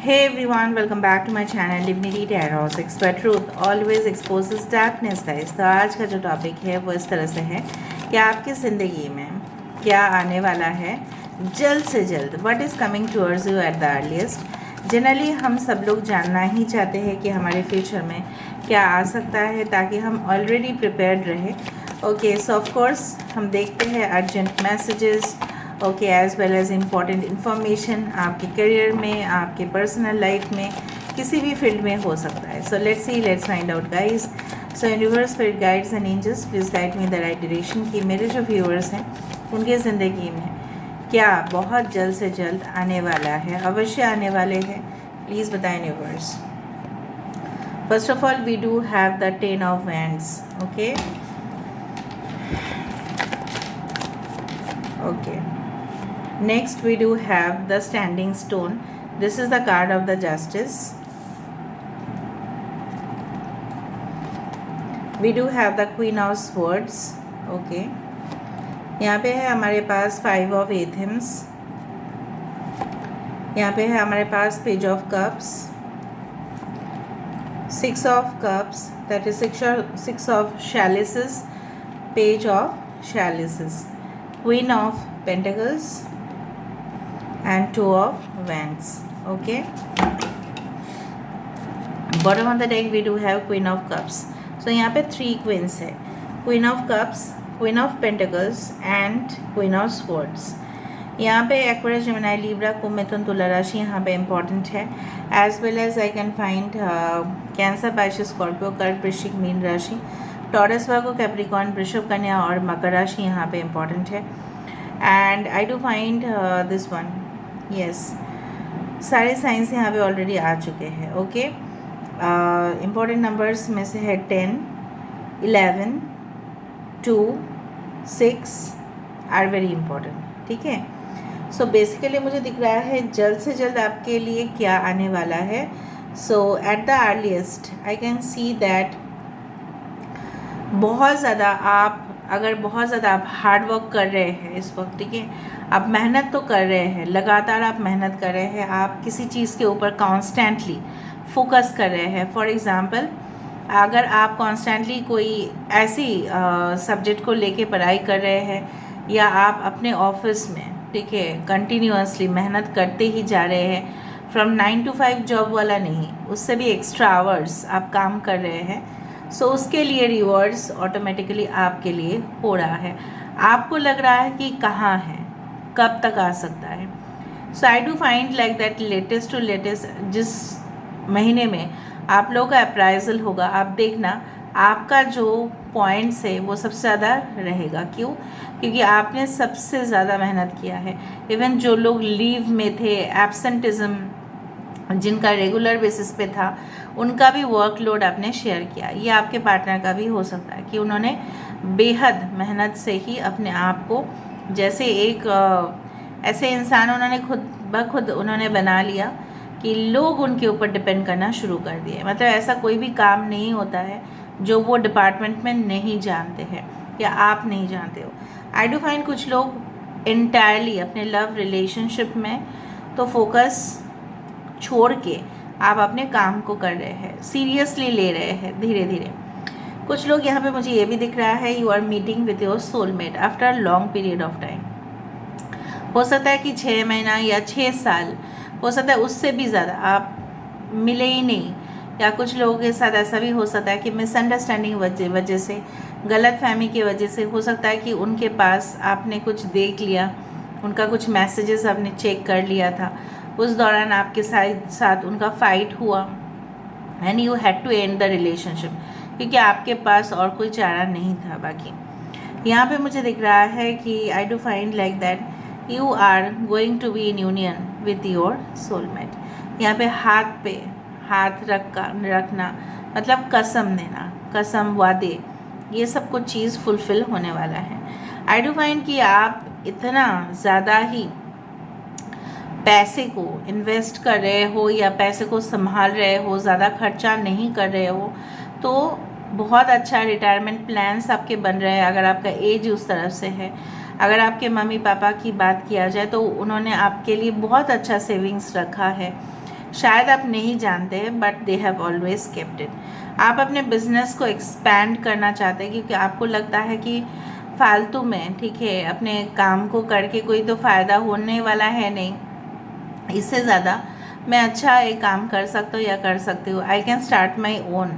Hey everyone, welcome back to my channel Divinity Tarot Expert Truth always exposes darkness guys। तो आज का जो topic है वो इस तरह से है कि आपकी ज़िंदगी में क्या आने वाला है जल्द से जल्द। What is coming towards you eight the earliest. Generally हम सब लोग जानना ही चाहते हैं कि हमारे फ्यूचर में क्या आ सकता है ताकि हम ऑलरेडी प्रिपेयर्ड रहे। ओके, सो ऑफ कोर्स हम देखते हैं urgent messages, okay, as well as important information आपके करियर में, आपके पर्सनल लाइफ में, किसी भी फील्ड में हो सकता है। So let's find out guys. So universe, spirit, guides and angels, please guide me the right direction कि मेरे जो व्यूअर्स हैं उनके ज़िंदगी में क्या बहुत जल्द से जल्द आने वाला है, अवश्य आने वाले हैं। प्लीज़ बताएं universe. First of all we do have the 10 of wands. Okay, next we do have the standing stone. This is the card of the justice. We do have the queen of swords. Okay, यहाँ पे है हमारे पास 5 of athems. यहाँ पे है हमारे पास page of cups, 6 of cups, that is 6 of chalices, page of chalices, queen of pentacles and 2 of wands. Okay, bottom of the deck we do have queen of cups. So यहाँ पे 3 queens है, queen of cups, queen of pentacles and queen of swords. यहाँ पे Aquarius, Gemini, Libra, कुंभ, मिथुन, तुला राशि यहाँ पे इम्पॉर्टेंट है, as well as I can find Cancer, Pisces, Scorpio, कर्क, वृश्चिक, मीन राशि, टॉरस, वर्गो, कैप्रिकॉर्न, वृषभ, कन्या और मकर राशि यहाँ पे इम्पॉर्टेंट है। And I do find this one, yes, सारे साइंस यहाँ पे ऑलरेडी आ चुके हैं। ओके, इम्पॉर्टेंट नंबर्स में से है 10, 11, 2, 6 आर वेरी इम्पॉर्टेंट। ठीक है, सो बेसिकली मुझे दिख रहा है जल्द से जल्द आपके लिए क्या आने वाला है। So at the earliest I can see that बहुत ज़्यादा आप हार्ड वर्क कर रहे हैं इस वक्त। ठीक है, आप मेहनत तो कर रहे हैं, लगातार आप मेहनत कर रहे हैं, आप किसी चीज़ के ऊपर कॉन्स्टेंटली फोकस कर रहे हैं। फॉर एग्ज़ाम्पल, अगर आप कॉन्स्टेंटली कोई ऐसी सब्जेक्ट को लेके पढ़ाई कर रहे हैं या आप अपने ऑफिस में, ठीक है, कंटिन्यूअसली मेहनत करते ही जा रहे हैं, फ्रॉम 9 to 5 जॉब वाला नहीं, उससे भी एक्स्ट्रा आवर्स आप काम कर रहे हैं, सो उसके लिए रिवॉर्ड्स ऑटोमेटिकली आपके लिए हो रहा है। आपको लग रहा है कि कहाँ है, कब तक आ सकता है। So I do find like that latest to latest जिस महीने में आप लोगों का अप्राइजल होगा, आप देखना आपका जो पॉइंट्स है वो सबसे ज़्यादा रहेगा। क्यों? क्योंकि आपने सबसे ज़्यादा मेहनत किया है। इवन जो लोग लीव में थे, एब्सेंटिज्म जिनका रेगुलर बेसिस पे था, उनका भी वर्कलोड आपने शेयर किया। ये आपके पार्टनर का भी हो सकता है कि उन्होंने बेहद मेहनत से ही अपने आप को, जैसे एक ऐसे इंसान उन्होंने खुद ब खुद उन्होंने बना लिया कि लोग उनके ऊपर डिपेंड करना शुरू कर दिए। मतलब ऐसा कोई भी काम नहीं होता है जो वो डिपार्टमेंट में नहीं जानते हैं या आप नहीं जानते हो। आई डू फाइंड कुछ लोग इंटायरली अपने लव रिलेशनशिप में तो फोकस छोड़ के आप अपने काम को कर रहे हैं, सीरियसली ले रहे हैं धीरे धीरे। कुछ लोग यहाँ पे मुझे ये भी दिख रहा है, you are meeting with your soulmate after long period of time. हो सकता है कि 6 महीना या 6 साल, हो सकता है उससे भी ज़्यादा आप मिले ही नहीं। या कुछ लोगों के साथ ऐसा भी हो सकता है कि मिसअंडरस्टैंडिंग वजह से, गलत फहमी की वजह से, हो सकता है कि उनके पास आपने कुछ देख लिया, उनका कुछ मैसेजेस आपने चेक कर लिया था, उस दौरान आपके साथ उनका फाइट हुआ and you had to end the relationship, क्योंकि आपके पास और कोई चारा नहीं था। बाकी यहाँ पे मुझे दिख रहा है कि I do find like that you are going to be in union with your soulmate. यहाँ पे हाथ रखना मतलब कसम देना, कसम, वादे, ये सब कुछ चीज़ फुलफ़िल होने वाला है। आई डू फाइंड कि आप इतना ज़्यादा ही पैसे को इन्वेस्ट कर रहे हो या पैसे को संभाल रहे हो, ज़्यादा खर्चा नहीं कर रहे हो, तो बहुत अच्छा रिटायरमेंट प्लान्स आपके बन रहे हैं। अगर आपका एज उस तरफ से है, अगर आपके मम्मी पापा की बात किया जाए तो उन्होंने आपके लिए बहुत अच्छा सेविंग्स रखा है, शायद आप नहीं जानते हैं, but they have always kept it. आप अपने बिजनेस को एक्सपैंड करना चाहते हैं क्योंकि आपको लगता है कि फालतू में, ठीक है, अपने काम को करके कोई तो फ़ायदा होने वाला है नहीं, इससे ज़्यादा मैं अच्छा एक काम कर सकता हूँ या कर सकती हूँ, I can start my own,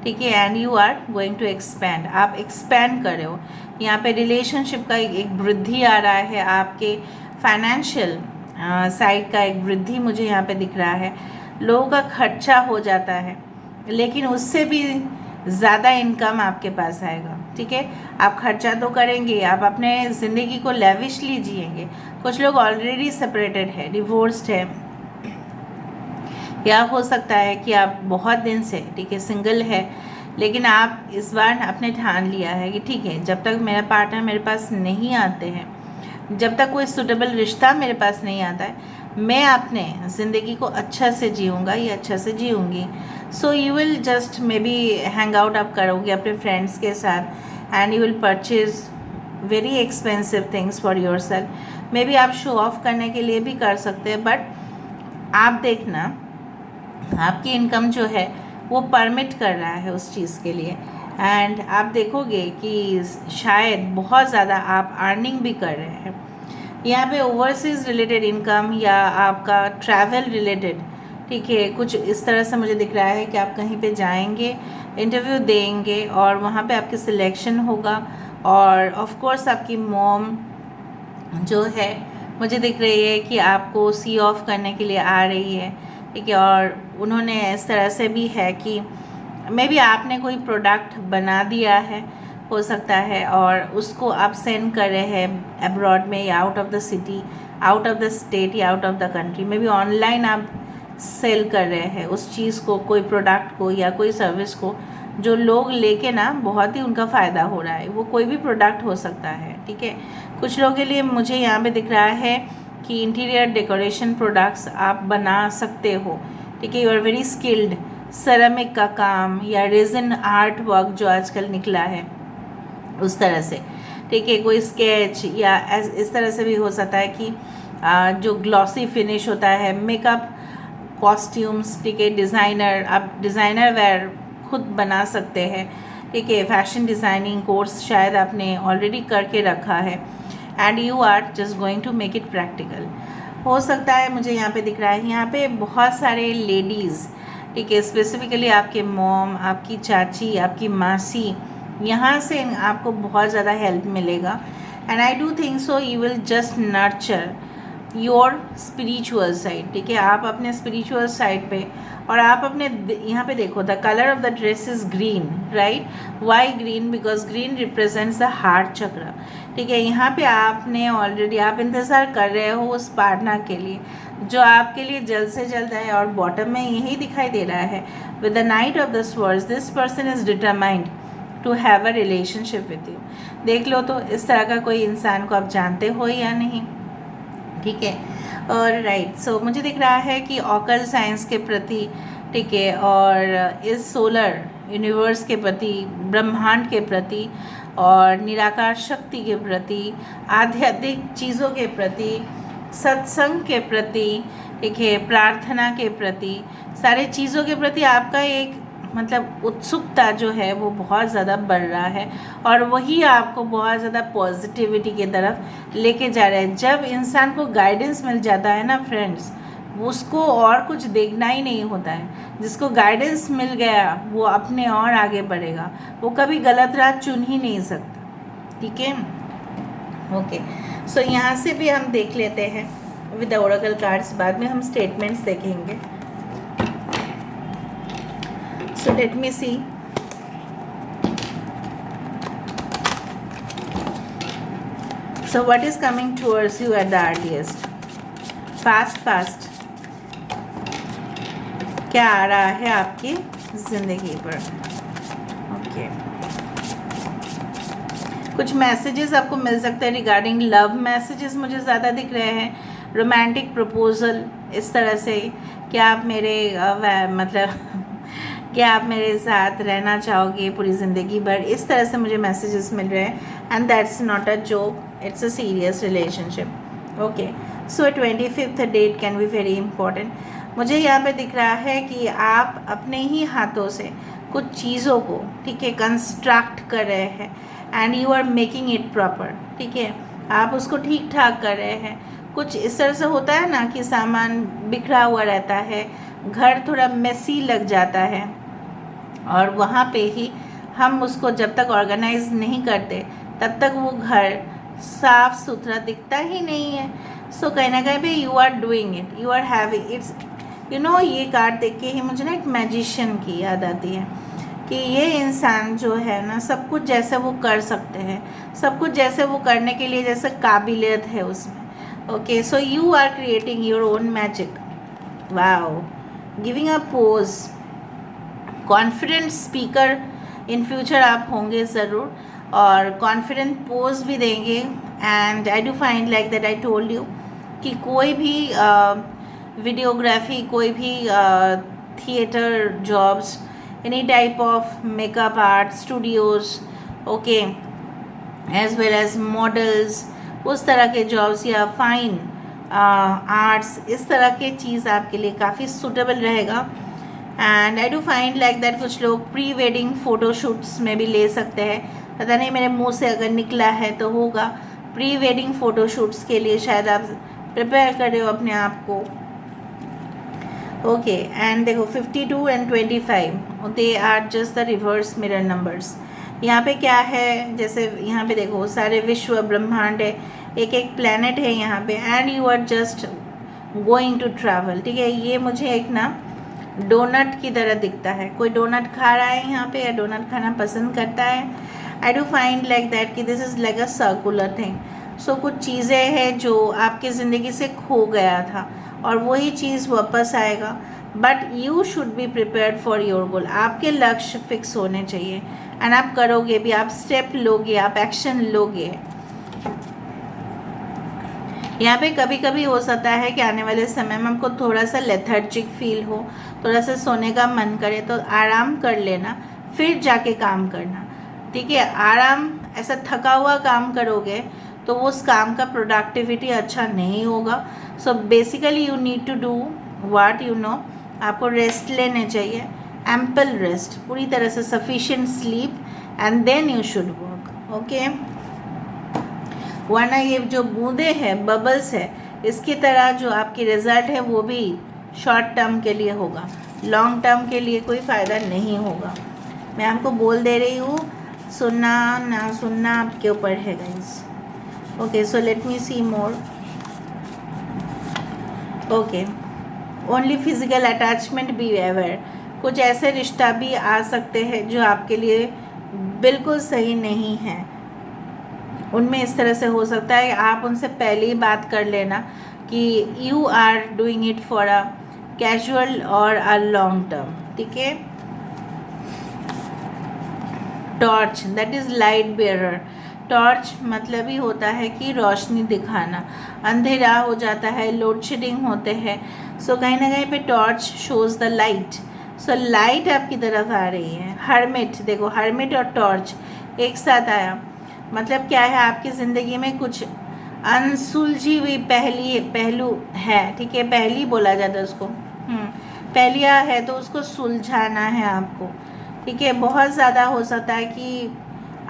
ठीक है, and you are going to expand. आप एक्सपैंड कर रहे हो, यहाँ पे रिलेशनशिप का एक वृद्धि आ रहा है, आपके फाइनेंशियल साइड का एक वृद्धि मुझे यहाँ पे दिख रहा है। लोगों का खर्चा हो जाता है, लेकिन उससे भी ज़्यादा इनकम आपके पास आएगा, ठीक है। आप खर्चा तो करेंगे, आप अपने ज़िंदगी को लेविशली जिएंगे। कुछ लोग ऑलरेडी सेपरेटेड है, डिवोर्स्ड है, या हो सकता है कि आप बहुत दिन से, ठीक है, सिंगल है, लेकिन आप इस बार अपने ठान लिया है कि ठीक है, जब तक मेरा पार्टनर मेरे पास नहीं आते हैं, जब तक कोई सूटेबल रिश्ता मेरे पास नहीं आता है, मैं अपने ज़िंदगी को अच्छा से जीऊँगा या अच्छा से जीऊँगी। So you will just maybe hang out आप करोगे अपने फ्रेंड्स के साथ, and you will purchase very expensive things for yourself. Maybe आप शो ऑफ करने के लिए भी कर सकते हैं, बट आप देखना आपकी इनकम जो है वो परमिट कर रहा है उस चीज़ के लिए, एंड आप देखोगे कि शायद बहुत ज़्यादा आप अर्निंग भी कर रहे हैं। यहाँ पे ओवरसीज़ रिलेटेड इनकम या आपका ट्रैवल रिलेटेड, ठीक है, कुछ इस तरह से मुझे दिख रहा है कि आप कहीं पे जाएंगे, इंटरव्यू देंगे और वहाँ पे आपकी सिलेक्शन होगा, और ऑफ कोर्स आपकी मॉम जो है मुझे दिख रही है कि आपको सी ऑफ करने के लिए आ रही है, ठीक है, और उन्होंने इस तरह से भी है कि मे बी आपने कोई प्रोडक्ट बना दिया है, हो सकता है, और उसको आप सेंड कर रहे हैं अब्रॉड में या out of the city, out of the state या out of the country. Maybe online आप सेल कर रहे हैं उस चीज़ को, कोई प्रोडक्ट को या कोई सर्विस को, जो लोग लेके ना बहुत ही उनका फ़ायदा हो रहा है। वो कोई भी प्रोडक्ट हो सकता है, ठीक है। कुछ लोगों के लिए मुझे यहाँ पे दिख रहा है कि इंटीरियर डेकोरेशन प्रोडक्ट्स आप बना सकते हो, ठीक है, you are very skilled. Ceramic का काम या रेजिन आर्ट वर्क जो आजकल निकला है उस तरह से, ठीक है, कोई स्केच या इस तरह से भी हो सकता है कि जो ग्लॉसी फिनिश होता है, मेकअप, कॉस्ट्यूम्स, ठीक है, डिज़ाइनर, आप डिज़ाइनर वेयर खुद बना सकते हैं, ठीक है। फैशन डिज़ाइनिंग कोर्स शायद आपने ऑलरेडी करके रखा है, and you are just going to make it practical. हो सकता है मुझे यहाँ पे दिख रहा है, यहाँ पे बहुत सारे लेडीज़, ठीक है, स्पेसिफिकली आपके मॉम, आपकी चाची, आपकी मासी, यहाँ से आपको बहुत ज़्यादा हेल्प मिलेगा, and I do think so you will just nurture your spiritual side, ठीक है। आप अपने स्पिरिचुअल साइड पे, और आप अपने यहाँ पे देखो, the colour of the dress is green, right. Why green? Because green represents the heart chakra, ठीक है। यहाँ पे आपने ऑलरेडी, आप इंतज़ार कर रहे हो उस पार्टनर के लिए जो आपके लिए जल्द से जल्द है, और बॉटम में यही दिखाई दे रहा है, with the knight of the swords, this person is determined to have a relationship with you. देख लो तो इस तरह का कोई इंसान को आप जानते हो या नहीं, ठीक है। और राइट, सो मुझे दिख रहा है कि ऑकल साइंस के प्रति, ठीक है, और इस सोलर यूनिवर्स के प्रति, ब्रह्मांड के प्रति, और निराकार शक्ति के प्रति, आध्यात्मिक चीज़ों के प्रति, सत्संग के प्रति, ठीक है, प्रार्थना के प्रति, सारे चीज़ों के प्रति आपका एक मतलब उत्सुकता जो है वो बहुत ज़्यादा बढ़ रहा है, और वही आपको बहुत ज़्यादा पॉजिटिविटी की तरफ लेके जा रहा है। जब इंसान को गाइडेंस मिल जाता है ना फ्रेंड्स, उसको और कुछ देखना ही नहीं होता है। जिसको गाइडेंस मिल गया वो अपने और आगे बढ़ेगा, वो कभी गलत राह चुन ही नहीं सकता, ठीक है। ओके, सो यहाँ से भी हम देख लेते हैं विद द ओरेकल कार्ड्स, बाद में हम स्टेटमेंट्स देखेंगे। So let me see. So what is coming towards you at the earliest? Fast. क्या आ रहा है आपकी ज़िंदगी पर? ओके, कुछ मैसेजेस आपको मिल सकते हैं रिगार्डिंग लव। मैसेजेस मुझे ज़्यादा दिख रहे हैं, रोमांटिक प्रपोजल, इस तरह से क्या आप मेरे मतलब क्या आप मेरे साथ रहना चाहोगे पूरी ज़िंदगी भर, इस तरह से मुझे मैसेजेस मिल रहे हैं। And that's not a joke, it's a serious relationship. Okay, so 25th date can be very important. मुझे यहाँ पे दिख रहा है कि आप अपने ही हाथों से कुछ चीज़ों को, ठीक है, कंस्ट्रक्ट कर रहे हैं and you are making it proper, ठीक है, आप उसको ठीक ठाक कर रहे हैं। कुछ इस तरह से होता है ना कि सामान बिखरा हुआ रहता है, घर थोड़ा मेसी लग जाता है, और वहाँ पे ही हम उसको जब तक ऑर्गेनाइज नहीं करते तब तक वो घर साफ सुथरा दिखता ही नहीं है। सो कहीं ना कहीं पे you are doing it, you are having its, you know, ये कार्ड देख के ही मुझे ना एक मैजिशियन की याद आती है कि ये इंसान जो है ना, सब कुछ जैसे वो कर सकते हैं, सब कुछ जैसे वो करने के लिए जैसे काबिलियत है उसमें। Okay, so you are creating your own magic. Wow, giving a pose, confident speaker in future आप होंगे ज़रूर, और कॉन्फिडेंट पोज भी देंगे। And I do find like that I told you कि कोई भी वीडियोग्राफी, कोई भी theatre jobs, any type of makeup art studios, okay, as well as models, उस तरह के जॉब्स या फाइन आर्ट्स, इस तरह के चीज़ आपके लिए काफ़ी सूटेबल रहेगा। And I do find like that कुछ लोग प्री वेडिंग फ़ोटोशूट्स में भी ले सकते हैं, पता नहीं मेरे मुंह से अगर निकला है तो होगा। प्री वेडिंग फ़ोटोशूट्स के लिए शायद आप प्रिपेयर कर रहे हो अपने आप को। ओके, एंड देखो 52 and 25 they are just the reverse mirror numbers. यहाँ पे क्या है, जैसे यहाँ पे देखो सारे विश्व ब्रह्मांड है, एक एक प्लैनेट है यहाँ पे, and you are just going to travel, ठीक है। ये मुझे एक ना डोनट की तरह दिखता है, कोई डोनट खा रहा है यहाँ पे या डोनट खाना पसंद करता है। I do find like that कि this is like a circular thing. So कुछ चीज़ें हैं जो आपकी ज़िंदगी से खो गया था और वही चीज़ वापस आएगा, but you should be prepared for your goal. आपके लक्ष्य फिक्स होने चाहिए एंड आप करोगे भी, आप स्टेप लोगे, आप एक्शन लोगे। यहाँ पे कभी कभी हो सकता है कि आने वाले समय में हमको थोड़ा सा लेथर्जिक फील हो, थोड़ा सा सोने का मन करे, तो आराम कर लेना, फिर जाके काम करना, ठीक है। आराम, ऐसा थका हुआ काम करोगे तो उस काम का प्रोडक्टिविटी अच्छा नहीं होगा। So basically you need to do what you know, आपको रेस्ट लेने चाहिए, एम्पल रेस्ट, पूरी तरह से sufficient sleep, and then you should work, okay. वरना ये जो बूंदे हैं, बबल्स है, इसकी तरह जो आपकी रिज़ल्ट है वो भी शॉर्ट टर्म के लिए होगा, लॉन्ग टर्म के लिए कोई फ़ायदा नहीं होगा। मैं आपको बोल दे रही हूँ, सुनना ना सुनना आपके ऊपर है guys. Okay, so let me see more. Okay, only physical attachment be aware, कुछ ऐसे रिश्ता भी आ सकते हैं जो आपके लिए बिल्कुल सही नहीं है। उनमें इस तरह से हो सकता है आप उनसे पहले ही बात कर लेना कि you are doing it for a casual और अ लॉन्ग टर्म, ठीक है। Torch, that is light bearer. Torch मतलब ही होता है कि रोशनी दिखाना, अंधेरा हो जाता है, लोड शेडिंग होते हैं, सो कहीं ना कहीं पे torch shows the light. So light आपकी तरफ आ रही है। हर्मिट, देखो हर्मिट और टॉर्च एक साथ आया, मतलब क्या है, आपकी ज़िंदगी में कुछ अनसुलझी हुई पहलू है, ठीक है, पहली बोला जाता है उसको, पहलिया है, तो उसको सुलझाना है आपको, ठीक है। बहुत ज़्यादा हो सकता है कि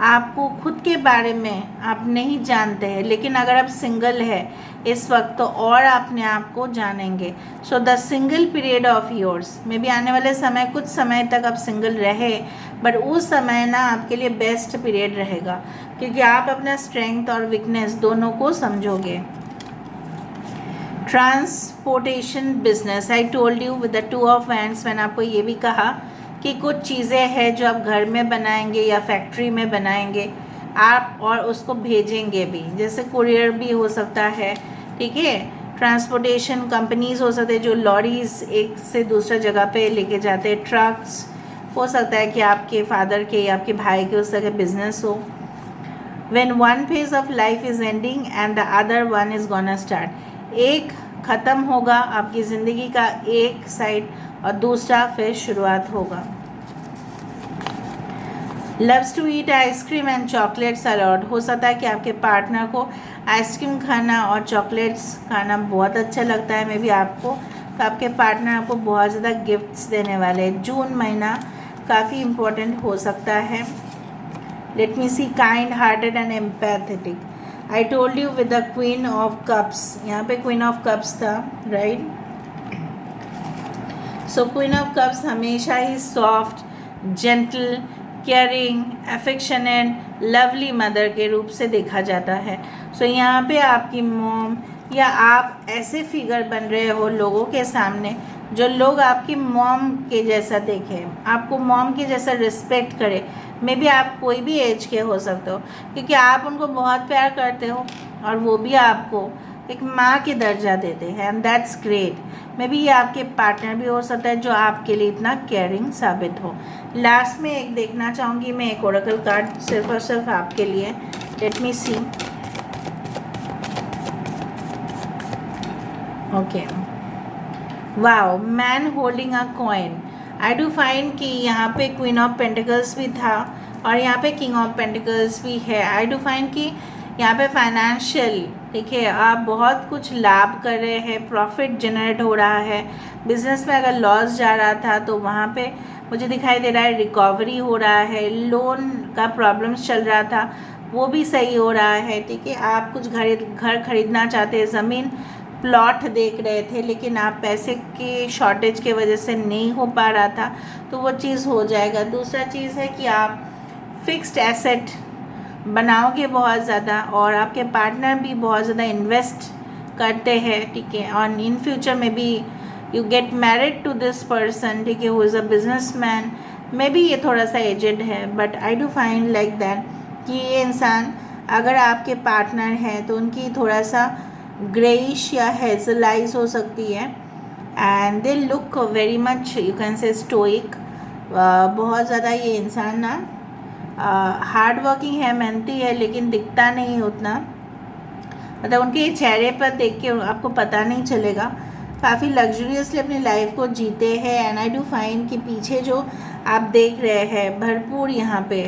आपको खुद के बारे में आप नहीं जानते हैं, लेकिन अगर आप सिंगल है इस वक्त तो और अपने आप को जानेंगे। So the single period of yours में भी आने वाले समय, कुछ समय तक आप सिंगल रहे, बट उस समय ना आपके लिए बेस्ट पीरियड रहेगा, क्योंकि आप अपना स्ट्रेंथ और वीकनेस दोनों को समझोगे। Transportation business, I told you with the 2 of wands, मैंने आपको ये भी कहा कि कुछ चीज़ें हैं जो आप घर में बनाएंगे या फैक्ट्री में बनाएंगे आप, और उसको भेजेंगे भी, जैसे कुरियर भी हो सकता है, ठीक है। ट्रांसपोर्टेशन कंपनीज हो सकते हैं जो लॉरीज एक से दूसरा जगह पे लेके जाते हैं, ट्रक्स हो सकता है कि आपके फादर के या आपके भाई के उस तरह के बिजनेस हो। When one phase of life is ending and the other one is gonna start, एक ख़त्म होगा आपकी ज़िंदगी का एक साइड और दूसरा फिर शुरुआत होगा। Loves to eat ice cream and chocolates a lot, हो सकता है कि आपके पार्टनर को आइसक्रीम खाना और चॉकलेट्स खाना बहुत अच्छा लगता है, मे बी आपको तो आपके पार्टनर आपको बहुत ज़्यादा गिफ्ट्स देने वाले हैं। जून महीना काफ़ी इम्पोर्टेंट हो सकता है। Let me see, kind hearted and empathetic. I told you with the queen of cups, यहाँ पे क्वीन ऑफ कप्स था, right. So queen of cups हमेशा ही soft, gentle, caring, affectionate, lovely mother के रूप से देखा जाता है। सो यहाँ पे आपकी मॉम या आप ऐसे फिगर बन रहे हो लोगों के सामने जो लोग आपकी मॉम के जैसा देखें, आपको मॉम के जैसा रिस्पेक्ट करें। मे बी आप कोई भी एज के हो सकते हो, क्योंकि आप उनको बहुत प्यार करते हो और वो भी आपको एक माँ के दर्जा देते हैं, and that's great. May be ये आपके पार्टनर भी हो सकता है जो आपके लिए इतना केयरिंग साबित हो। लास्ट में एक देखना चाहूँगी मैं, एक ओरेकल कार्ड सिर्फ और सिर्फ आपके लिए। Let me see. Okay, wow, man holding a coin. I do find कि यहाँ पे क्वीन ऑफ पेंटिकल्स भी था और यहाँ पे किंग ऑफ पेंटिकल्स भी है। आई डू फाइंड कि यहाँ पे फाइनेंशियल, देखिए, आप बहुत कुछ लाभ कर रहे हैं, प्रॉफिट जनरेट हो रहा है। बिजनेस में अगर लॉस जा रहा था तो वहाँ पे मुझे दिखाई दे रहा है रिकवरी हो रहा है। लोन का प्रॉब्लम्स चल रहा था, वो भी सही हो रहा है। ठीक है, आप कुछ घर खरीदना चाहते हैं, ज़मीन प्लॉट देख रहे थे, लेकिन आप पैसे के शॉर्टेज के वजह से नहीं हो पा रहा था, तो वो चीज़ हो जाएगा। दूसरा चीज़ है कि आप फिक्स्ड एसेट बनाओगे बहुत ज़्यादा, और आपके पार्टनर भी बहुत ज़्यादा इन्वेस्ट करते हैं। ठीक है, और इन फ्यूचर में भी you get married to this person, ठीक है, who is a businessman. Maybe ये थोड़ा सा एजेड है, but I do find like that कि ये इंसान अगर आपके पार्टनर हैं तो उनकी थोड़ा सा ग्रेइश या हेजल आइज हो सकती है, and they look very much, you can say, stoic. बहुत ज़्यादा ये इंसान ना हार्ड वर्किंग है, मेहनती है, लेकिन दिखता नहीं उतना, मतलब उनके चेहरे पर देख के आपको पता नहीं चलेगा। काफ़ी लग्जरियसली अपनी लाइफ को जीते हैं, एंड आई डू फाइंड कि पीछे जो आप देख रहे हैं भरपूर यहाँ पे,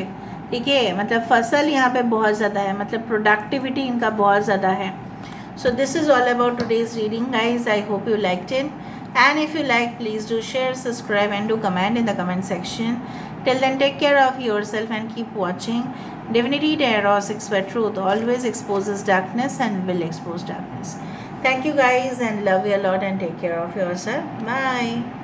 ठीक है, मतलब फसल यहाँ पे बहुत ज़्यादा है, मतलब प्रोडक्टिविटी इनका बहुत ज़्यादा है। So this is all about today's reading, guys. I hope you liked it, and if you like, please do share, subscribe and do comment in the comment section. Till then, take care of yourself and keep watching Divinity Tarot 6 where truth always exposes darkness and will expose darkness. Thank you guys, and love you a lot, and take care of yourself. Bye.